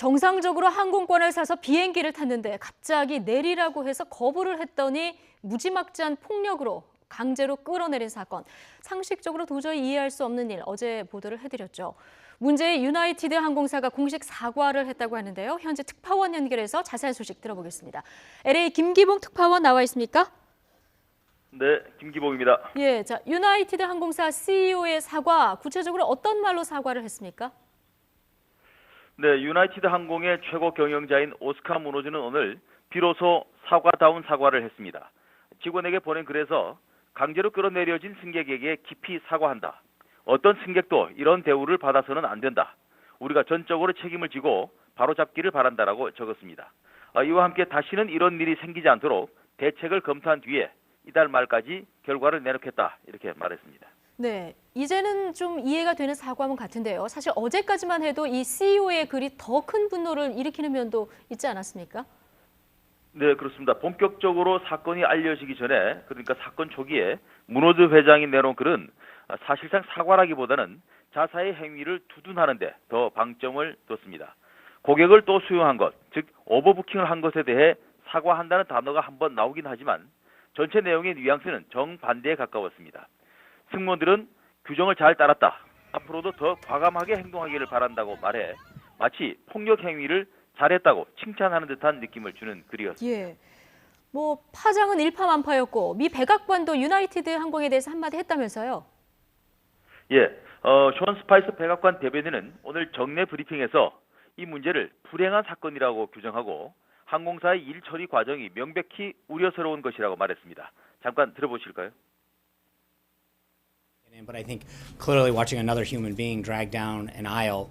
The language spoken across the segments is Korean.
정상적으로 항공권을 사서 비행기를 탔는데 갑자기 내리라고 해서 거부를 했더니 무지막지한 폭력으로 강제로 끌어내린 사건. 상식적으로 도저히 이해할 수 없는 일, 어제 보도를 해드렸죠. 문제의 유나이티드 항공사가 공식 사과를 했다고 하는데요. 현재 특파원 연결해서 자세한 소식 들어보겠습니다. LA 김기봉 특파원 나와 있습니까? 네, 김기봉입니다. 예, 자, 유나이티드 항공사 CEO의 사과, 구체적으로 어떤 말로 사과를 했습니까? 네, 유나이티드 항공의 최고 경영자인 오스카 무노즈는 오늘 비로소 사과다운 사과를 했습니다. 직원에게 보낸 글에서 강제로 끌어내려진 승객에게 깊이 사과한다. 어떤 승객도 이런 대우를 받아서는 안 된다. 우리가 전적으로 책임을 지고 바로잡기를 바란다라고 적었습니다. 이와 함께 다시는 이런 일이 생기지 않도록 대책을 검토한 뒤에 이달 말까지 결과를 내놓겠다 이렇게 말했습니다. 네, 이제는 좀 이해가 되는 사과문 같은데요. 사실 어제까지만 해도 이 CEO의 글이 더 큰 분노를 일으키는 면도 있지 않았습니까? 네, 그렇습니다. 본격적으로 사건이 알려지기 전에, 그러니까 사건 초기에 무노즈 회장이 내놓은 글은 사실상 사과라기보다는 자사의 행위를 두둔하는 데 더 방점을 뒀습니다. 고객을 또 수용한 것, 즉 오버부킹을 한 것에 대해 사과한다는 단어가 한번 나오긴 하지만 전체 내용의 뉘앙스는 정반대에 가까웠습니다. 승무원들은 규정을 잘 따랐다. 앞으로도 더 과감하게 행동하기를 바란다고 말해 마치 폭력 행위를 잘했다고 칭찬하는 듯한 느낌을 주는 글이었습니다. 예, 뭐 파장은 일파만파였고 미 백악관도 유나이티드 항공에 대해서 한마디 했다면서요? 예, 션 스파이스 백악관 대변인은 오늘 정례 브리핑에서 이 문제를 불행한 사건이라고 규정하고 항공사의 일 처리 과정이 명백히 우려스러운 것이라고 말했습니다. 잠깐 들어보실까요? But I think clearly watching another human being drag down an aisle,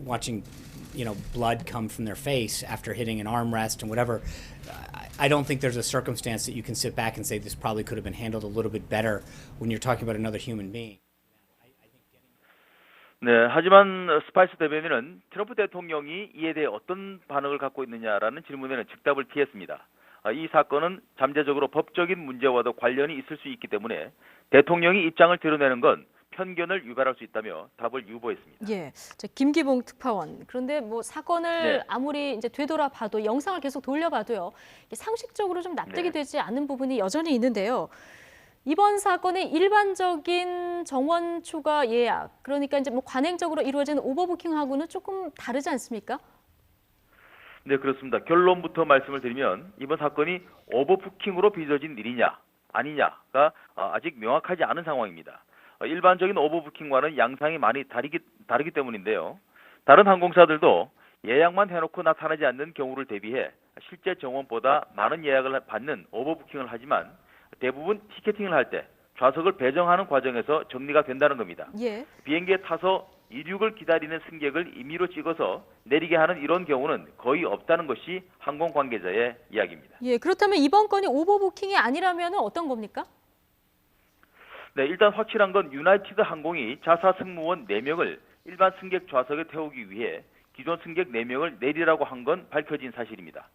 watching, blood come from their face after hitting an armrest and whatever, I don't think there's a circumstance that you can sit back and say this probably could have been handled a little bit better when you're talking about another human being. 네, 하지만 스파이스 대변인은 트럼프 대통령이 이에 대해 어떤 반응을 갖고 있느냐라는 질문에는 즉답을 피했습니다. 이 사건은 잠재적으로 법적인 문제와도 관련이 있을 수 있기 때문에 대통령이 입장을 드러내는 건 편견을 유발할 수 있다며 답을 유보했습니다. 예, 김기봉 특파원. 그런데 뭐 사건을 네. 아무리 이제 되돌아봐도 영상을 계속 돌려봐도요, 상식적으로 좀 납득이 네. 되지 않는 부분이 여전히 있는데요. 이번 사건의 일반적인 정원 초과 예약, 그러니까 이제 뭐 관행적으로 이루어지는 오버부킹하고는 조금 다르지 않습니까? 네, 그렇습니다. 결론부터 말씀을 드리면 이번 사건이 오버부킹으로 빚어진 일이냐 아니냐가 아직 명확하지 않은 상황입니다. 일반적인 오버부킹과는 양상이 많이 다르기 때문인데요. 다른 항공사들도 예약만 해놓고 나타나지 않는 경우를 대비해 실제 정원보다 많은 예약을 받는 오버부킹을 하지만 대부분 티켓팅을 할 때 좌석을 배정하는 과정에서 정리가 된다는 겁니다. 예. 비행기에 타서 이륙을 기다리는 승객을 임의로 찍어서 내리게 하는 이런 경우는 거의 없다는 것이 항공 관계자의 이야기입니다. 예, 그렇다면 이번 건이 오버부킹이 아니라면 어떤 겁니까? 네, 일단 확실한 건 유나이티드 항공이 자사 승무원 4명을 일반 승객 좌석에 태우기 위해 기존 승객 4명을 내리라고 한 건 밝혀진 사실입니다.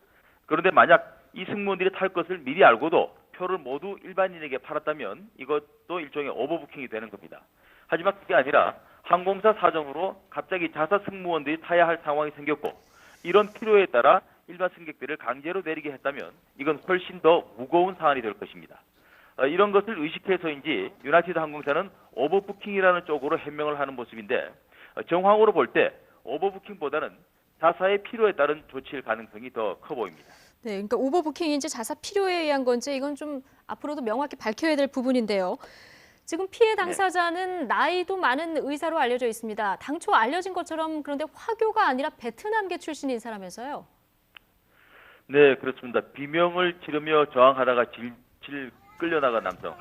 그런데 만약 이 승무원들이 탈 것을 미리 알고도 표를 모두 일반인에게 팔았다면 이것도 일종의 오버부킹이 되는 겁니다. 하지만 그게 아니라 항공사 사정으로 갑자기 자사 승무원들이 타야 할 상황이 생겼고 이런 필요에 따라 일반 승객들을 강제로 내리게 했다면 이건 훨씬 더 무거운 사안이 될 것입니다. 이런 것을 의식해서인지 유나이티드 항공사는 오버부킹이라는 쪽으로 해명을 하는 모습인데 정황으로 볼 때 오버부킹보다는 자사의 필요에 따른 조치일 가능성이 더 커 보입니다. 네, 그러니까 오버부킹인지 자사 필요에 의한 건지 이건 좀 앞으로도 명확히 밝혀야 될 부분인데요. 지금 피해 당사자는 나이도 많은 의사로 알려져 있습니다. 당초 알려진 것처럼 그런데 화교가 아니라 베트남계 출신인 사람에서요. 네, 그렇습니다. 비명을 지르며 저항하다가 질질 끌려나간 남성.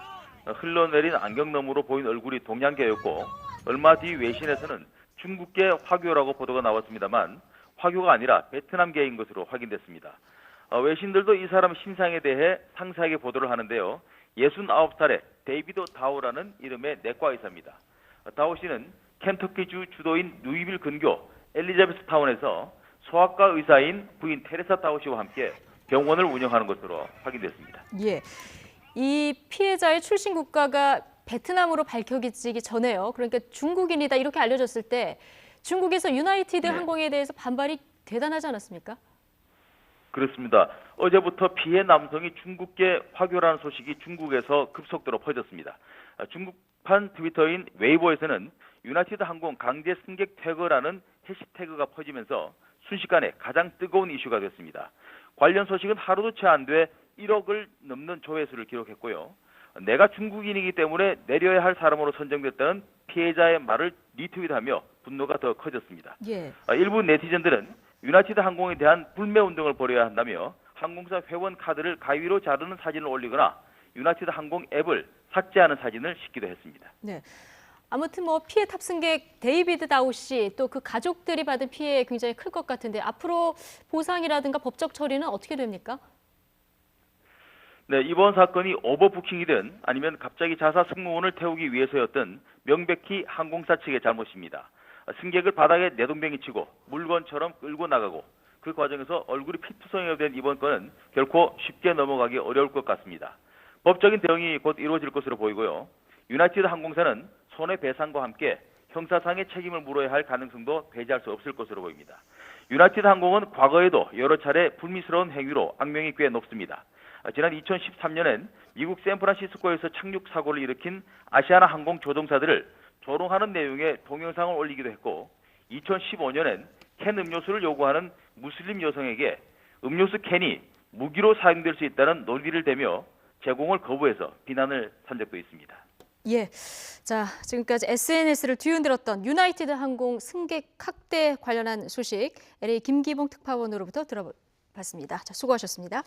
흘러내린 안경너머로 보인 얼굴이 동양계였고 얼마 뒤 외신에서는 중국계 화교라고 보도가 나왔습니다만 화교가 아니라 베트남계인 것으로 확인됐습니다. 외신들도 이 사람 신상에 대해 상세하게 보도를 하는데요. 69살의 데이비드 다오라는 이름의 내과 의사입니다. 다오 씨는 켄터키주 주도인 루이빌 근교 엘리자베스 타운에서 소아과 의사인 부인 테레사 다오 씨와 함께 병원을 운영하는 것으로 확인됐습니다. 예, 이 피해자의 출신 국가가 베트남으로 밝혀지기 전에요. 그러니까 중국인이다 이렇게 알려졌을 때 중국에서 유나이티드 네. 항공에 대해서 반발이 대단하지 않았습니까? 그렇습니다. 어제부터 피해 남성이 중국계 화교라는 소식이 중국에서 급속도로 퍼졌습니다. 중국판 트위터인 웨이보에서는 유나이티드 항공 강제 승객 퇴거라는 해시태그가 퍼지면서 순식간에 가장 뜨거운 이슈가 됐습니다. 관련 소식은 하루도 채 안 돼 1억을 넘는 조회수를 기록했고요. 내가 중국인이기 때문에 내려야 할 사람으로 선정됐다는 피해자의 말을 리트윗하며 분노가 더 커졌습니다. 예. 일부 네티즌들은 유나이티드 항공에 대한 불매 운동을 벌여야 한다며 항공사 회원 카드를 가위로 자르는 사진을 올리거나 유나이티드 항공 앱을 삭제하는 사진을 싣기도 했습니다. 네. 아무튼 뭐 피해 탑승객 데이비드 다우 씨 또 그 가족들이 받은 피해 굉장히 클 것 같은데 앞으로 보상이라든가 법적 처리는 어떻게 됩니까? 네, 이번 사건이 오버부킹이든 아니면 갑자기 자사 승무원을 태우기 위해서였던 명백히 항공사 측의 잘못입니다. 승객을 바닥에 내동댕이 치고 물건처럼 끌고 나가고 그 과정에서 얼굴이 피투성이가 된 이번 건은 결코 쉽게 넘어가기 어려울 것 같습니다. 법적인 대응이 곧 이루어질 것으로 보이고요. 유나이티드 항공사는 손해배상과 함께 형사상의 책임을 물어야 할 가능성도 배제할 수 없을 것으로 보입니다. 유나이티드 항공은 과거에도 여러 차례 불미스러운 행위로 악명이 꽤 높습니다. 지난 2013년엔 미국 샌프란시스코에서 착륙 사고를 일으킨 아시아나 항공 조종사들을 조롱하는 내용의 동영상을 올리기도 했고 2015년엔 캔 음료수를 요구하는 무슬림 여성에게 음료수 캔이 무기로 사용될 수 있다는 논리를 대며 제공을 거부해서 비난을 산 적도 있습니다. 예. 자, 지금까지 SNS를 뒤흔들었던 유나이티드 항공 승객 학대 관련한 소식 LA 김기봉 특파원으로부터 들어봤습니다. 자, 수고하셨습니다.